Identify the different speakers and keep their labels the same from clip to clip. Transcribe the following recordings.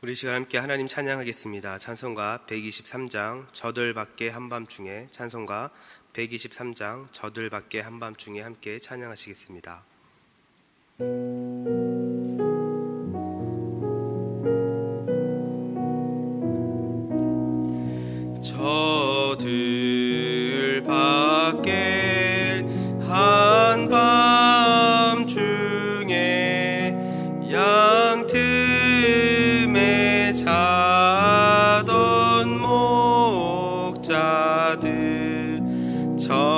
Speaker 1: 우리 시간 함께 하나님 찬양하겠습니다. 찬송가 123장 저들밖에 한밤중에, 찬송가 123장 저들밖에 한밤중에 함께 찬양하시겠습니다. 저들밖에 한밤중에 양틈에 자던 목자들 천사들이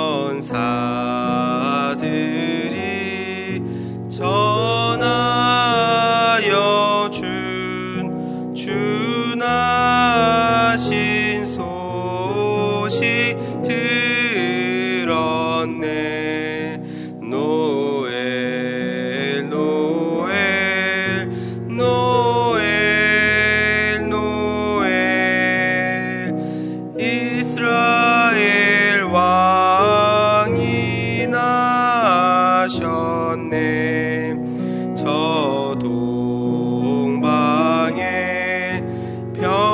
Speaker 1: 전하여 준하신 소식 들었네. 노엘 노엘 노엘 노엘 이스라엘 왕이 나셨네. 저 동방에 별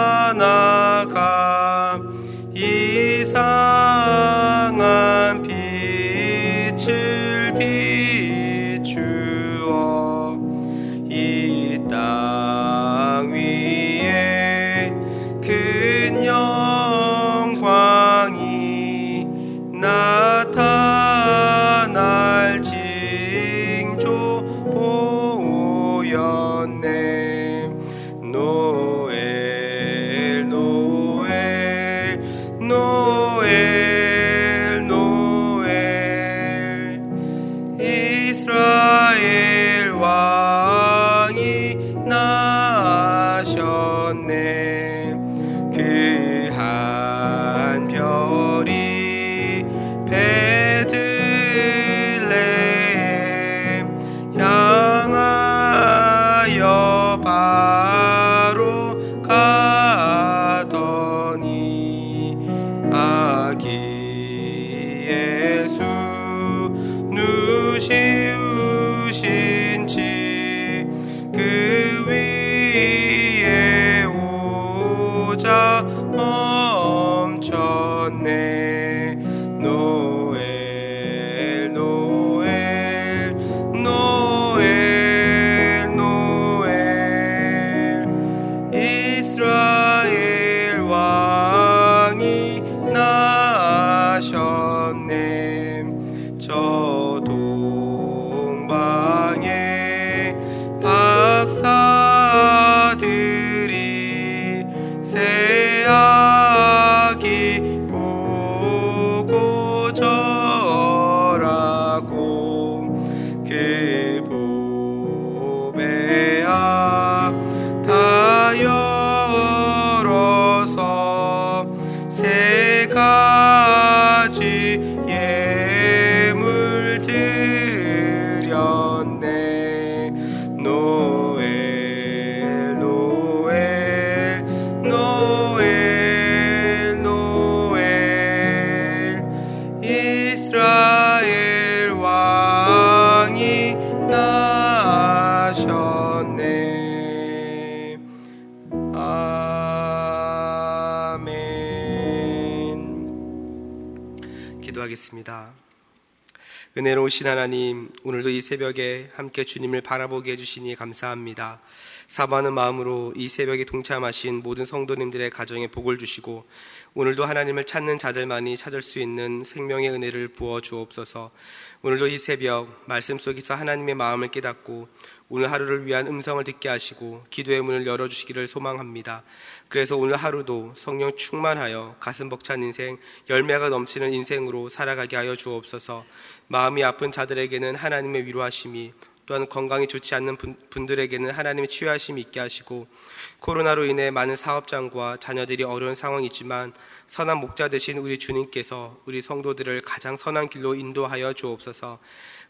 Speaker 1: 하나가 이상한 빛을 비추어 이 땅 위에 큰 영광이 나타날 징조 보였네. 노엘 노엘 노엘 노엘 이스라엘 왕이 나셨네. 그 한 별이 베들레헴 향하여 바로 가더니 아기 예수 누시우신 지 그 위에 오자 멈췄네. 노엘 노엘 노엘 노엘 이스라엘 왕이 나셨네. 저 동방에 박사들이 새 아기 보고 절하고 그 보배야 다 열어서 세 가지 예물 드렸네. 노엘 노엘 노엘 노엘 이스라엘 왕이 나셨네. 아멘. 기도하겠습니다. 은혜로우신 하나님, 오늘도 이 새벽에 함께 주님을 바라보게 해주시니 감사합니다. 사모하는 마음으로 이 새벽에 동참하신 모든 성도님들의 가정에 복을 주시고 오늘도 하나님을 찾는 자들만이 찾을 수 있는 생명의 은혜를 부어 주옵소서. 오늘도 이 새벽 말씀 속에서 하나님의 마음을 깨닫고 오늘 하루를 위한 음성을 듣게 하시고 기도의 문을 열어주시기를 소망합니다. 그래서 오늘 하루도 성령 충만하여 가슴 벅찬 인생, 열매가 넘치는 인생으로 살아가게 하여 주옵소서. 마음이 아픈 자들에게는 하나님의 위로하심이, 또한 건강이 좋지 않는 분들에게는 하나님의 치유하심이 있게 하시고, 코로나로 인해 많은 사업장과 자녀들이 어려운 상황이지만 선한 목자 되신 우리 주님께서 우리 성도들을 가장 선한 길로 인도하여 주옵소서.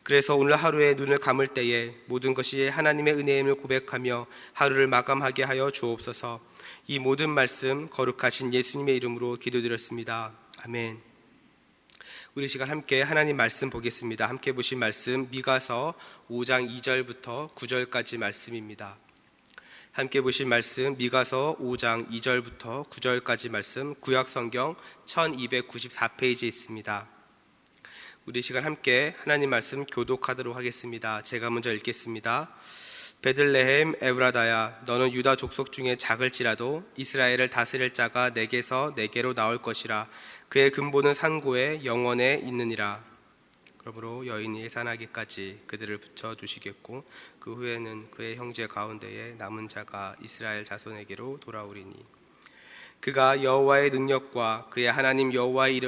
Speaker 1: 그래서 오늘 하루에 눈을 감을 때에 모든 것이 하나님의 은혜임을 고백하며 하루를 마감하게 하여 주옵소서. 이 모든 말씀 거룩하신 예수님의 이름으로 기도드렸습니다. 아멘. 우리 시간 함께 하나님 말씀 보겠습니다. 함께 보신 말씀 미가서 5장 2절부터 9절까지 말씀입니다. 함께 보실 말씀 미가서 5장 2절부터 9절까지 말씀 구약성경 1294페이지에 있습니다. 우리 시간 함께 하나님 말씀 교독하도록 하겠습니다. 제가 먼저 읽겠습니다. 베들레헴 에브라다야, 너는 유다 족속 중에 작을지라도 이스라엘을 다스릴 자가 내게서 내게로 나올 것이라. 그의 근본은 산고에 영원에 있느니라. 그러므로 여인이 해산하기까지 그들을 붙여주시겠고 그 후에는 그의 형제 가운데에 남은 자가 이스라엘 자손에게로 돌아오리니 그가 여호와의 능력과 그의 하나님 여호와의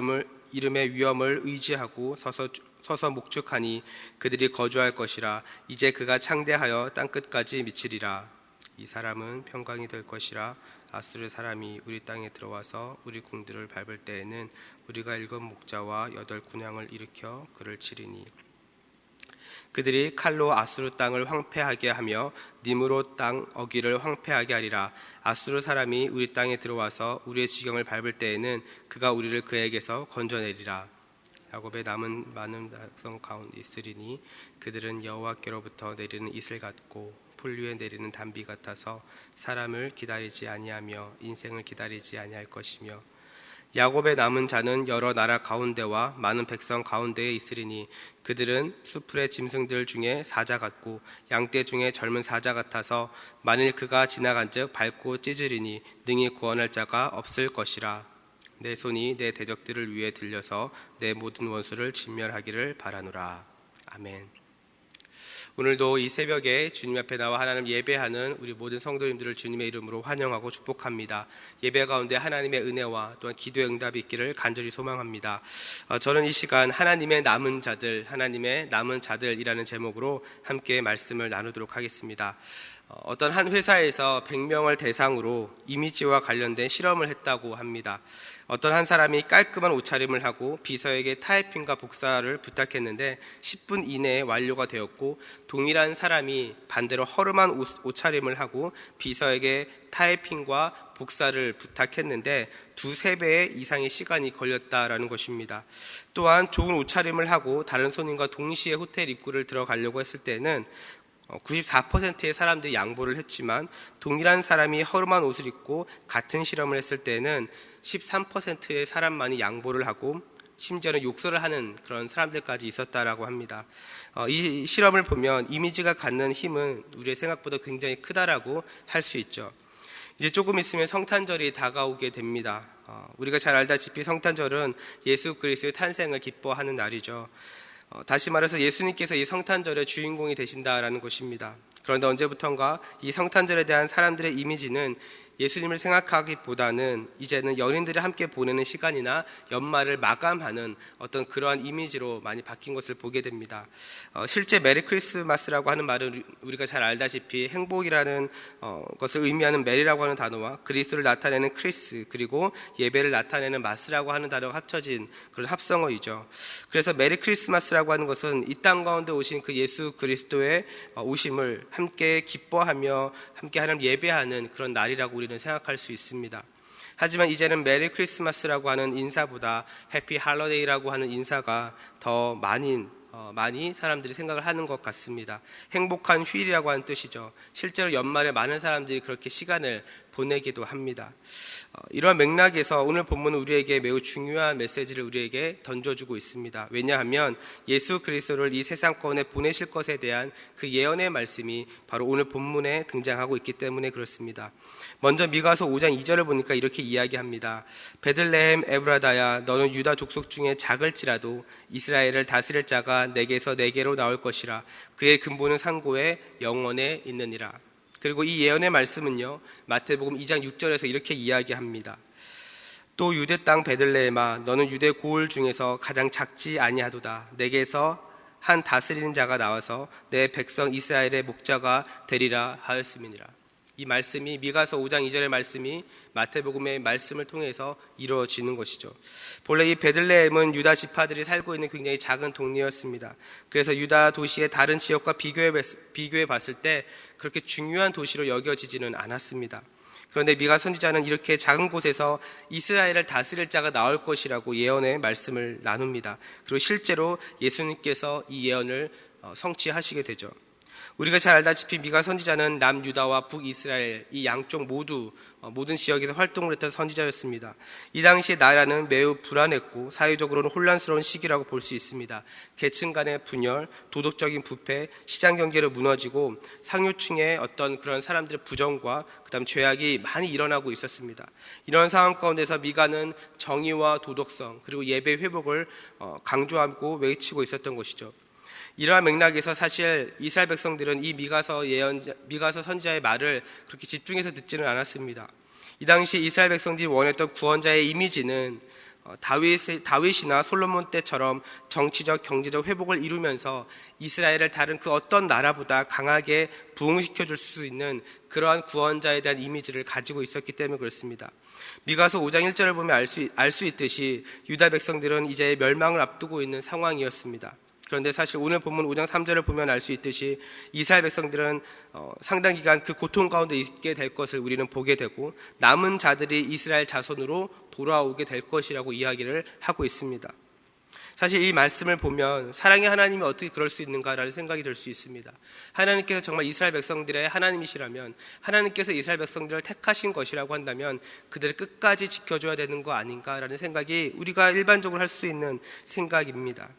Speaker 1: 이름의 위엄을 의지하고 서서 목축하니 그들이 거주할 것이라. 이제 그가 창대하여 땅끝까지 미치리라. 이 사람은 평강이 될 것이라. 아수르 사람이 우리 땅에 들어와서 우리 궁들을 밟을 때에는 우리가 7 목자와 8 군향을 일으켜 그를 치리니 그들이 칼로 아수르 땅을 황폐하게 하며 니므롯 땅 어기를 황폐하게 하리라. 아수르 사람이 우리 땅에 들어와서 우리의 지경을 밟을 때에는 그가 우리를 그에게서 건져내리라. 야곱의 남은 많은 백성 가운데 있으리니 그들은 여호와께로부터 내리는 이슬 같고 풀 위에 내리는 단비 같아서 사람을 기다리지 아니하며 인생을 기다리지 아니할 것이며 야곱의 남은 자는 여러 나라 가운데와 많은 백성 가운데에 있으리니 그들은 수풀의 짐승들 중에 사자 같고 양떼 중에 젊은 사자 같아서 만일 그가 지나간즉 밟고 찢으리니 능히 구원할 자가 없을 것이라. 내 손이 내 대적들을 위해 들려서 내 모든 원수를 진멸하기를 바라노라. 아멘. 오늘도 이 새벽에 주님 앞에 나와 하나님 예배하는 우리 모든 성도님들을 주님의 이름으로 환영하고 축복합니다. 예배 가운데 하나님의 은혜와 또한 기도의 응답이 있기를 간절히 소망합니다. 저는 이 시간 하나님의 남은 자들이라는 제목으로 함께 말씀을 나누도록 하겠습니다. 어떤 한 회사에서 100명을 대상으로 이미지와 관련된 실험을 했다고 합니다. 어떤 한 사람이 깔끔한 옷차림을 하고 비서에게 타이핑과 복사를 부탁했는데 10분 이내에 완료가 되었고, 동일한 사람이 반대로 허름한 옷차림을 하고 비서에게 타이핑과 복사를 부탁했는데 2~3배 이상의 시간이 걸렸다라는 것입니다. 또한 좋은 옷차림을 하고 다른 손님과 동시에 호텔 입구를 들어가려고 했을 때는 94%의 사람들이 양보를 했지만 동일한 사람이 허름한 옷을 입고 같은 실험을 했을 때는 13%의 사람만이 양보를 하고 심지어는 욕설을 하는 그런 사람들까지 있었다라고 합니다. 이 실험을 보면 이미지가 갖는 힘은 우리의 생각보다 굉장히 크다라고 할 수 있죠. 이제 조금 있으면 성탄절이 다가오게 됩니다. 우리가 잘 알다시피 성탄절은 예수 그리스도의 탄생을 기뻐하는 날이죠. 다시 말해서 예수님께서 이 성탄절의 주인공이 되신다라는 것입니다. 그런데 언제부턴가 이 성탄절에 대한 사람들의 이미지는 예수님을 생각하기보다는 이제는 연인들이 함께 보내는 시간이나 연말을 마감하는 어떤 그러한 이미지로 많이 바뀐 것을 보게 됩니다. 실제 메리 크리스마스라고 하는 말은 우리가 잘 알다시피 행복이라는 것을 의미하는 메리라고 하는 단어와 그리스도를 나타내는 크리스, 그리고 예배를 나타내는 마스라고 하는 단어가 합쳐진 그런 합성어이죠. 그래서 메리 크리스마스라고 하는 것은 이 땅 가운데 오신 그 예수 그리스도의 오심을 함께 기뻐하며 함께 하나님 예배하는 그런 날이라고 우리는 생각할 수 있습니다. 하지만 이제는 메리 크리스마스라고 하는 인사보다 해피 할러데이라고 하는 인사가 더 많이 사람들이 생각을 하는 것 같습니다. 행복한 휴일이라고 하는 뜻이죠. 실제로 연말에 많은 사람들이 그렇게 시간을 보내기도 합니다. 이러한 맥락에서 오늘 본문은 우리에게 매우 중요한 메시지를 우리에게 던져주고 있습니다. 왜냐하면 예수 그리스도를 이 세상권에 보내실 것에 대한 그 예언의 말씀이 바로 오늘 본문에 등장하고 있기 때문에 그렇습니다. 먼저 미가서 5장 2절을 보니까 이렇게 이야기합니다. 베들레헴 에브라다야, 너는 유다 족속 중에 작을지라도 이스라엘을 다스릴 자가 내게서 내게로 나올 것이라. 그의 근본은 산고에 영원에 있느니라. 그리고 이 예언의 말씀은요, 마태복음 2장 6절에서 이렇게 이야기합니다. 또 유대 땅 베들레헴아, 너는 유대 고을 중에서 가장 작지 아니하도다. 내게서 한 다스리는 자가 나와서 내 백성 이스라엘의 목자가 되리라 하였음이니라. 이 말씀이 미가서 5장 2절의 말씀이 마태복음의 말씀을 통해서 이루어지는 것이죠. 본래 이 베들레헴은 유다 지파들이 살고 있는 굉장히 작은 동네였습니다. 그래서 유다 도시의 다른 지역과 비교해 봤을 때 그렇게 중요한 도시로 여겨지지는 않았습니다. 그런데 미가 선지자는 이렇게 작은 곳에서 이스라엘을 다스릴 자가 나올 것이라고 예언의 말씀을 나눕니다. 그리고 실제로 예수님께서 이 예언을 성취하시게 되죠. 우리가 잘 알다시피 미가 선지자는 남유다와 북이스라엘 이 양쪽 모두 모든 지역에서 활동을 했던 선지자였습니다. 이 당시의 나라는 매우 불안했고 사회적으로는 혼란스러운 시기라고 볼 수 있습니다. 계층 간의 분열, 도덕적인 부패, 시장 경제로 무너지고 상류층의 어떤 그런 사람들의 부정과 그다음 죄악이 많이 일어나고 있었습니다. 이런 상황 가운데서 미가는 정의와 도덕성 그리고 예배 회복을 강조하고 외치고 있었던 것이죠. 이러한 맥락에서 사실 이스라엘 백성들은 이 미가서 선지자의 말을 그렇게 집중해서 듣지는 않았습니다. 이 당시 이스라엘 백성들이 원했던 구원자의 이미지는 다윗이나 솔로몬 때처럼 정치적, 경제적 회복을 이루면서 이스라엘을 다른 그 어떤 나라보다 강하게 부흥시켜줄 수 있는 그러한 구원자에 대한 이미지를 가지고 있었기 때문에 그렇습니다. 미가서 5장 1절을 보면 알 수 있듯이 유다 백성들은 이제 멸망을 앞두고 있는 상황이었습니다. 그런데 사실 오늘 본문 5장 3절을 보면 알 수 있듯이 이스라엘 백성들은 상당 기간 그 고통 가운데 있게 될 것을 우리는 보게 되고 남은 자들이 이스라엘 자손으로 돌아오게 될 것이라고 이야기를 하고 있습니다. 사실 이 말씀을 보면 사랑의 하나님이 어떻게 그럴 수 있는가라는 생각이 들 수 있습니다. 하나님께서 정말 이스라엘 백성들의 하나님이시라면 하나님께서 이스라엘 백성들을 택하신 것이라고 한다면 그들을 끝까지 지켜줘야 되는 거 아닌가라는 생각이 우리가 일반적으로 할 수 있는 생각입니다.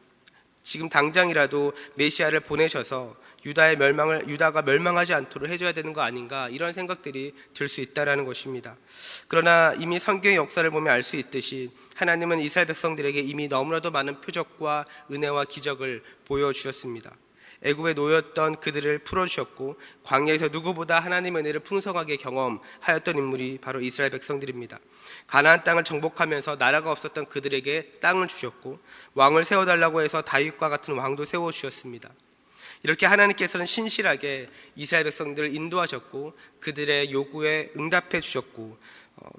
Speaker 1: 지금 당장이라도 메시아를 보내셔서 유다가 멸망하지 않도록 해줘야 되는 거 아닌가 이런 생각들이 들 수 있다라는 것입니다. 그러나 이미 성경의 역사를 보면 알 수 있듯이 하나님은 이스라엘 백성들에게 이미 너무나도 많은 표적과 은혜와 기적을 보여주셨습니다. 애굽에 놓였던 그들을 풀어주셨고 광야에서 누구보다 하나님의 은혜를 풍성하게 경험하였던 인물이 바로 이스라엘 백성들입니다. 가나안 땅을 정복하면서 나라가 없었던 그들에게 땅을 주셨고 왕을 세워달라고 해서 다윗과 같은 왕도 세워주셨습니다. 이렇게 하나님께서는 신실하게 이스라엘 백성들을 인도하셨고 그들의 요구에 응답해 주셨고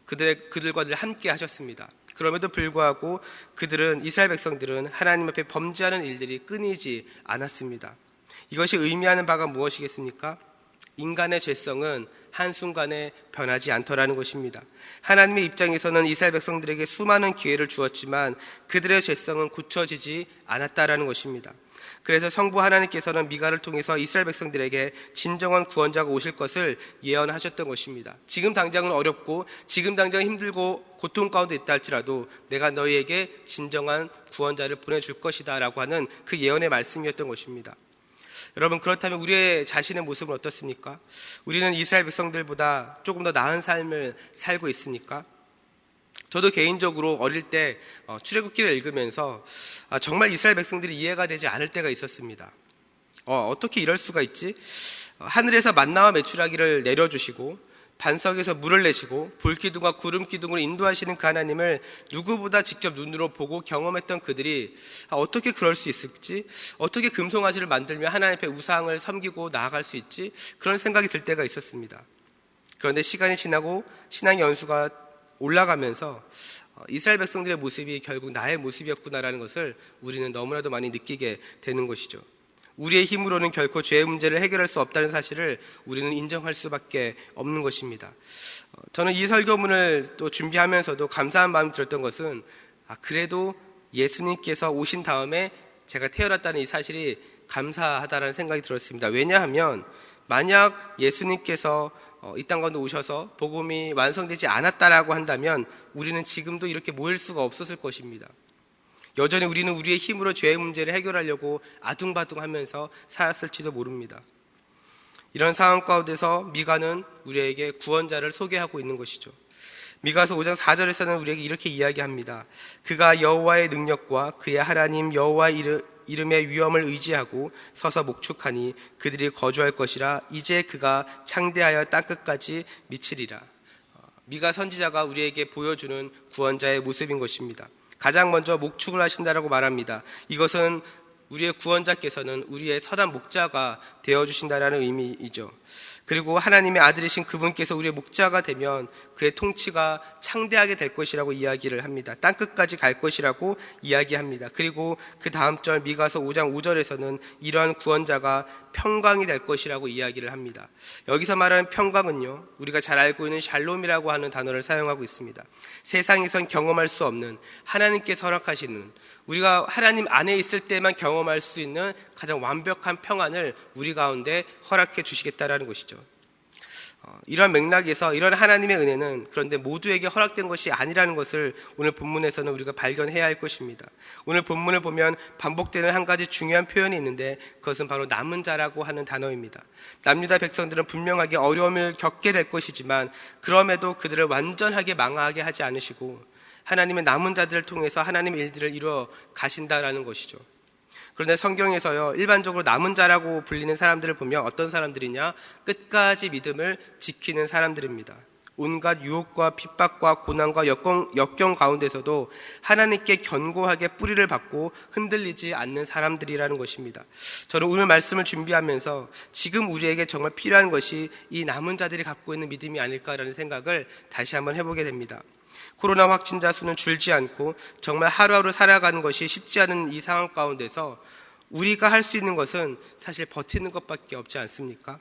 Speaker 1: 그들과 늘 함께 하셨습니다. 그럼에도 불구하고 이스라엘 백성들은 하나님 앞에 범죄하는 일들이 끊이지 않았습니다. 이것이 의미하는 바가 무엇이겠습니까? 인간의 죄성은 한순간에 변하지 않더라는 것입니다. 하나님의 입장에서는 이스라엘 백성들에게 수많은 기회를 주었지만 그들의 죄성은 고쳐지지 않았다라는 것입니다. 그래서 성부 하나님께서는 미가를 통해서 이스라엘 백성들에게 진정한 구원자가 오실 것을 예언하셨던 것입니다. 지금 당장은 어렵고 지금 당장 힘들고 고통 가운데 있다 할지라도 내가 너희에게 진정한 구원자를 보내줄 것이다 라고 하는 그 예언의 말씀이었던 것입니다. 여러분, 그렇다면 우리의 자신의 모습은 어떻습니까? 우리는 이스라엘 백성들보다 조금 더 나은 삶을 살고 있습니까? 저도 개인적으로 어릴 때 출애굽기를 읽으면서 정말 이스라엘 백성들이 이해가 되지 않을 때가 있었습니다. 어떻게 이럴 수가 있지? 하늘에서 만나와 메추라기를 내려주시고 반석에서 물을 내시고 불기둥과 구름기둥으로 인도하시는 그 하나님을 누구보다 직접 눈으로 보고 경험했던 그들이 어떻게 그럴 수 있을지, 어떻게 금송아지를 만들며 하나님 앞에 우상을 섬기고 나아갈 수 있지, 그런 생각이 들 때가 있었습니다. 그런데 시간이 지나고 신앙의 연수가 올라가면서 이스라엘 백성들의 모습이 결국 나의 모습이었구나라는 것을 우리는 너무나도 많이 느끼게 되는 것이죠. 우리의 힘으로는 결코 죄의 문제를 해결할 수 없다는 사실을 우리는 인정할 수밖에 없는 것입니다. 저는 이 설교문을 또 준비하면서도 감사한 마음이 들었던 것은 그래도 예수님께서 오신 다음에 제가 태어났다는 이 사실이 감사하다는 생각이 들었습니다. 왜냐하면 만약 예수님께서 이 땅 가운데 오셔서 복음이 완성되지 않았다라고 한다면 우리는 지금도 이렇게 모일 수가 없었을 것입니다. 여전히 우리는 우리의 힘으로 죄의 문제를 해결하려고 아둥바둥하면서 살았을지도 모릅니다. 이런 상황 가운데서 미가는 우리에게 구원자를 소개하고 있는 것이죠. 미가서 5장 4절에서는 우리에게 이렇게 이야기합니다. 그가 여호와의 능력과 그의 하나님 여호와의 이름의 위엄을 의지하고 서서 목축하니 그들이 거주할 것이라. 이제 그가 창대하여 땅끝까지 미치리라. 미가 선지자가 우리에게 보여주는 구원자의 모습인 것입니다. 가장 먼저 목축을 하신다라고 말합니다. 이것은 우리의 구원자께서는 우리의 선한 목자가 되어주신다라는 의미이죠. 그리고 하나님의 아들이신 그분께서 우리의 목자가 되면 그의 통치가 창대하게 될 것이라고 이야기를 합니다. 땅끝까지 갈 것이라고 이야기합니다. 그리고 그 다음 절 미가서 5장 5절에서는 이러한 구원자가 평강이 될 것이라고 이야기를 합니다. 여기서 말하는 평강은요, 우리가 잘 알고 있는 샬롬이라고 하는 단어를 사용하고 있습니다. 세상에선 경험할 수 없는, 하나님께서 허락하시는, 우리가 하나님 안에 있을 때만 경험할 수 있는 가장 완벽한 평안을 우리 가운데 허락해 주시겠다라는 것이죠. 이러한 맥락에서 이런 하나님의 은혜는 그런데 모두에게 허락된 것이 아니라는 것을 오늘 본문에서는 우리가 발견해야 할 것입니다. 오늘 본문을 보면 반복되는 한 가지 중요한 표현이 있는데 그것은 바로 남은 자라고 하는 단어입니다. 남유다 백성들은 분명하게 어려움을 겪게 될 것이지만 그럼에도 그들을 완전하게 망하게 하지 않으시고 하나님의 남은 자들을 통해서 하나님의 일들을 이루어 가신다라는 것이죠. 그런데 성경에서요, 일반적으로 남은 자라고 불리는 사람들을 보면 어떤 사람들이냐? 끝까지 믿음을 지키는 사람들입니다. 온갖 유혹과 핍박과 고난과 역경 가운데서도 하나님께 견고하게 뿌리를 받고 흔들리지 않는 사람들이라는 것입니다. 저는 오늘 말씀을 준비하면서 지금 우리에게 정말 필요한 것이 이 남은 자들이 갖고 있는 믿음이 아닐까라는 생각을 다시 한번 해보게 됩니다. 코로나 확진자 수는 줄지 않고 정말 하루하루 살아가는 것이 쉽지 않은 이 상황 가운데서 우리가 할 수 있는 것은 사실 버티는 것밖에 없지 않습니까?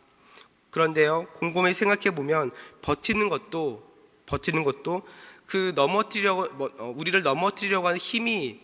Speaker 1: 그런데요, 곰곰이 생각해 보면 버티는 것도 우리를 넘어뜨리려고 하는 힘이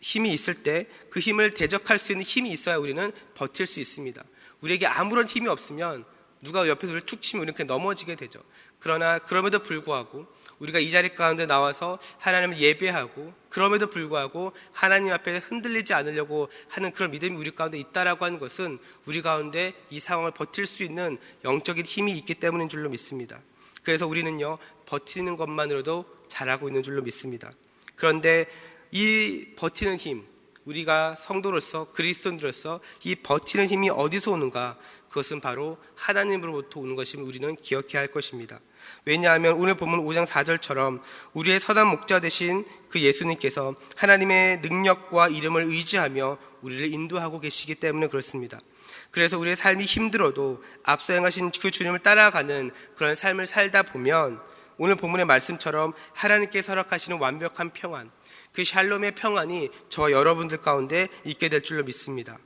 Speaker 1: 있을 때 그 힘을 대적할 수 있는 힘이 있어야 우리는 버틸 수 있습니다. 우리에게 아무런 힘이 없으면 누가 옆에서 우리를 툭 치면 우리는 그냥 넘어지게 되죠. 그러나 그럼에도 불구하고 우리가 이 자리 가운데 나와서 하나님을 예배하고 그럼에도 불구하고 하나님 앞에 흔들리지 않으려고 하는 그런 믿음이 우리 가운데 있다라고 하는 것은 우리 가운데 이 상황을 버틸 수 있는 영적인 힘이 있기 때문인 줄로 믿습니다. 그래서 우리는요, 버티는 것만으로도 잘하고 있는 줄로 믿습니다. 그런데 이 버티는 힘, 우리가 성도로서 그리스도인으로서 이 버티는 힘이 어디서 오는가? 그것은 바로 하나님으로부터 오는 것임을 우리는 기억해야 할 것입니다. 왜냐하면 오늘 본문 5장 4절처럼 우리의 선한 목자 되신 그 예수님께서 하나님의 능력과 이름을 의지하며 우리를 인도하고 계시기 때문에 그렇습니다. 그래서 우리의 삶이 힘들어도 앞서 행하신 그 주님을 따라가는 그런 삶을 살다 보면 오늘 본문의 말씀처럼 하나님께서 허락하시는 완벽한 평안, 그 샬롬의 평안이 저와 여러분들 가운데 있게 될 줄로 믿습니다.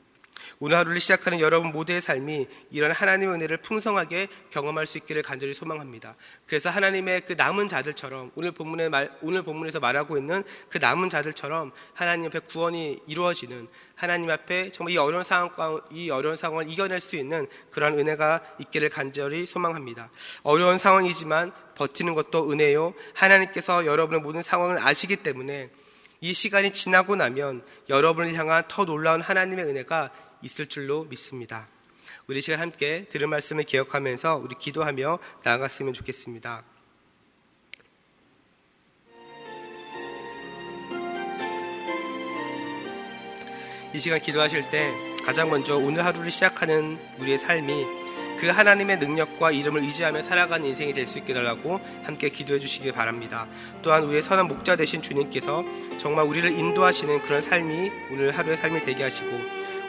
Speaker 1: 오늘 하루를 시작하는 여러분 모두의 삶이 이런 하나님의 은혜를 풍성하게 경험할 수 있기를 간절히 소망합니다. 그래서 하나님의 그 남은 자들처럼 오늘 본문에서 말하고 있는 그 남은 자들처럼 하나님 앞에 구원이 이루어지는, 하나님 앞에 정말 이 어려운 상황을 이겨낼 수 있는 그러한 은혜가 있기를 간절히 소망합니다. 어려운 상황이지만 버티는 것도 은혜요, 하나님께서 여러분의 모든 상황을 아시기 때문에 이 시간이 지나고 나면 여러분을 향한 더 놀라운 하나님의 은혜가 있을 줄로 믿습니다. 우리 시간 함께 들은 말씀을 기억하면서 우리 기도하며 나아갔으면 좋겠습니다. 이 시간 기도하실 때 가장 먼저 오늘 하루를 시작하는 우리의 삶이 그 하나님의 능력과 이름을 의지하며 살아가는 인생이 될 수 있게 달라고 함께 기도해 주시길 바랍니다. 또한 우리의 선한 목자 되신 주님께서 정말 우리를 인도하시는 그런 삶이 오늘 하루의 삶이 되게 하시고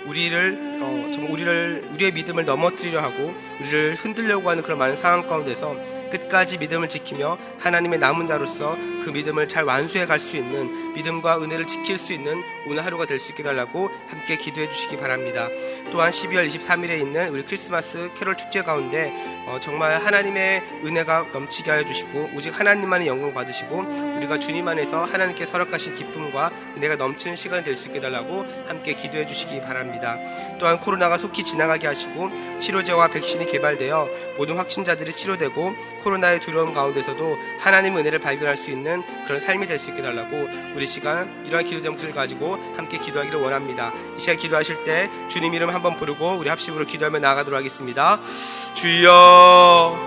Speaker 1: 우리의 믿음을 넘어뜨리려 하고 우리를 흔들려고 하는 그런 많은 상황 가운데서 끝까지 믿음을 지키며 하나님의 남은 자로서 그 믿음을 잘 완수해 갈 수 있는, 믿음과 은혜를 지킬 수 있는 오늘 하루가 될 수 있게 달라고 함께 기도해 주시기 바랍니다. 또한 12월 23일에 있는 우리 크리스마스 캐롤 축제 가운데 정말 하나님의 은혜가 넘치게 하여 주시고 오직 하나님만의 영광 받으시고 우리가 주님 안에서 하나님께 허락하신 기쁨과 은혜가 넘치는 시간이 될 수 있게 달라고 함께 기도해 주시기 바랍니다. 또한 코로나가 속히 지나가게 하시고 치료제와 백신이 개발되어 모든 확진자들이 치료되고 코로나의 두려움 가운데서도 하나님의 은혜를 발견할 수 있는 그런 삶이 될 수 있게 달라고 우리 시간 이러한 기도 제목들을 가지고 함께 기도하기를 원합니다. 이 시간 기도하실 때 주님 이름 한번 부르고 우리 합심으로 기도하며 나아가도록 하겠습니다. 주여,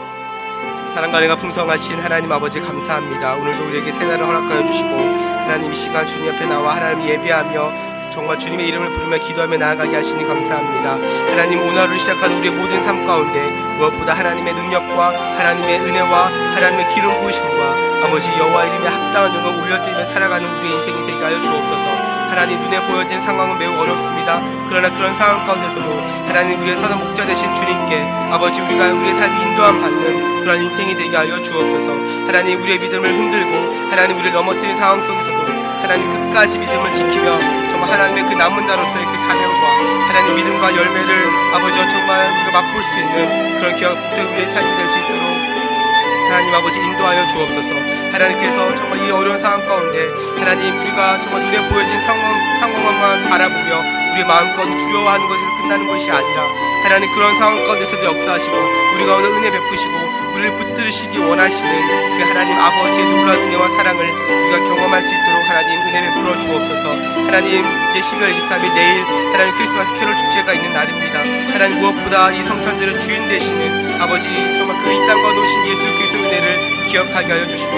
Speaker 1: 사랑과 은혜가 풍성하신 하나님 아버지 감사합니다. 오늘도 우리에게 새날을 허락하여 주시고 하나님 이 시간 주님 앞에 나와 하나님을 예배하며 정말 주님의 이름을 부르며 기도하며 나아가게 하시니 감사합니다. 하나님, 오늘 하루를 시작하는 우리의 모든 삶 가운데 무엇보다 하나님의 능력과 하나님의 은혜와 하나님의 기름 부으심과 아버지 여호와 이름에 합당한 영광을 올려드리며 살아가는 우리의 인생이 되게 하여 주옵소서. 하나님, 눈에 보여진 상황은 매우 어렵습니다. 그러나 그런 상황 가운데서도 하나님, 우리의 선한 목자 되신 주님께 아버지 우리가 우리의 삶이 인도함 받는 그런 인생이 되게 하여 주옵소서. 하나님, 우리의 믿음을 흔들고 하나님 우리를 넘어뜨린 상황 속에서도 하나님 끝까지 믿음을 지키며 정말 하나님의 그 남은 자로서의 그 사명과 하나님 믿음과 열매를 아버지와 정말 우리가 맛볼 수 있는 그런 귀한 우리의 삶이 될 수 있도록 하나님 아버지 인도하여 주옵소서. 하나님께서 정말 이 어려운 상황 가운데 하나님 우리가 정말 눈에 보여진 상황만 바라보며 우리 마음껏 두려워하는 것에서 끝나는 것이 아니라 하나님 그런 상황 가운데서도 역사하시고 우리 가운데 은혜 베푸시고 우리를 붙들으시기 원하시는 그 하나님 아버지의 놀라운 은혜와 사랑을 우리가 경험할 수 있도록 하나님 은혜 베풀어 주옵소서. 하나님 이제 12월 23일 내일 하나님 크리스마스 캐롤 축제가 있는 날입니다. 하나님 무엇보다 이 성탄절의 주인 되시는 아버지 정말 그 이 땅과 오신 예수 그리스도의 은혜를 기억하게 하여 주시고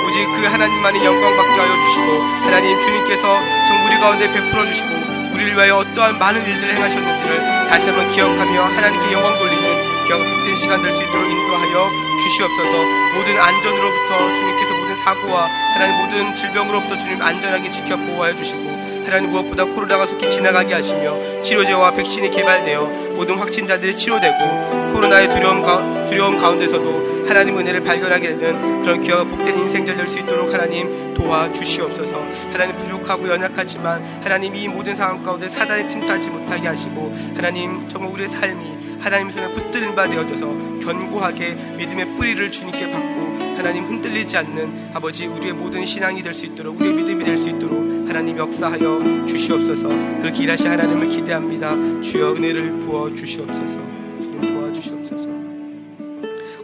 Speaker 1: 오직 그 하나님만의 영광 받게 하여 주시고 하나님 주님께서 정말 우리 가운데 베풀어 주시고 우리를 위하여 어떠한 많은 일들을 행하셨는지를 다시 한번 기억하며 하나님께 영광 돌리는 귀하고 복된 시간 될 수 있도록 인도하여 주시옵소서. 모든 안전으로부터 주님께서 모든 사고와 하나님 모든 질병으로부터 주님 안전하게 지켜 보호하여 주시고 하나님 무엇보다 코로나가 속히 지나가게 하시며 치료제와 백신이 개발되어 모든 확진자들이 치료되고 코로나의 두려움 가운데서도 하나님 은혜를 발견하게 되는 그런 귀하고 복된 인생들 될 수 있도록 하나님 도와주시옵소서. 하나님 부족하고 연약하지만 하나님 이 모든 상황 가운데 사단이 틈타지 못하게 하시고 하나님 정말 우리의 삶이 하나님 손에 붙들린 바 되어져서 견고하게 믿음의 뿌리를 주님께 받고 하나님 흔들리지 않는 아버지 우리의 모든 신앙이 될 수 있도록 우리의 믿음이 될 수 있도록 하나님 역사하여 주시옵소서. 그렇게 일하실 하나님을 기대합니다. 주여 은혜를 부어 주시옵소서. 주님 도와주시옵소서.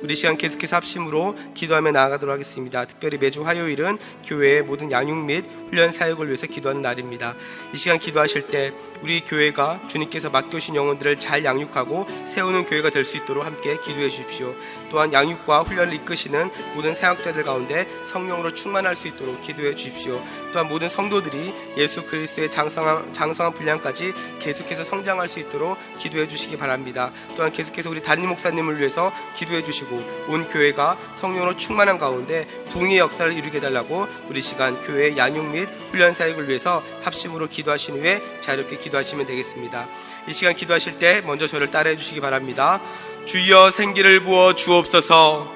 Speaker 1: 우리 시간 계속해서 합심으로 기도하며 나아가도록 하겠습니다. 특별히 매주 화요일은 교회의 모든 양육 및 훈련 사역을 위해서 기도하는 날입니다. 이 시간 기도하실 때 우리 교회가 주님께서 맡겨주신 영혼들을 잘 양육하고 세우는 교회가 될 수 있도록 함께 기도해 주십시오. 또한 양육과 훈련을 이끄시는 모든 사역자들 가운데 성령으로 충만할 수 있도록 기도해 주십시오. 또한 모든 성도들이 예수 그리스도의 장성한 분량까지 계속해서 성장할 수 있도록 기도해 주시기 바랍니다. 또한 계속해서 우리 담임 목사님을 위해서 기도해 주시고 온 교회가 성령으로 충만한 가운데 부흥의 역사를 이루게 해달라고 우리 시간 교회의 양육 및 훈련 사역을 위해서 합심으로 기도하신 후에 자유롭게 기도하시면 되겠습니다. 이 시간 기도하실 때 먼저 저를 따라해 주시기 바랍니다. 주여 생기를 부어 주옵소서.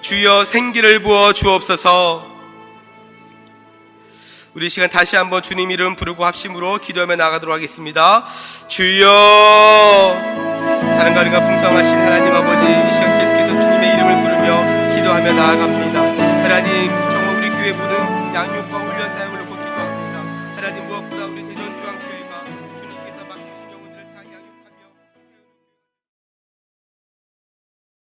Speaker 1: 주여 생기를 부어 주옵소서. 우리 시간 다시 한번 주님 이름 부르고 합심으로 기도하며 나가도록 하겠습니다. 주여. 사랑과 은혜가 풍성하신 하나님 아버지, 이 시간 계속해서 주님의 이름을 부르며 기도하며 나아갑니다. 하나님 정말 우리 교회 모든 양육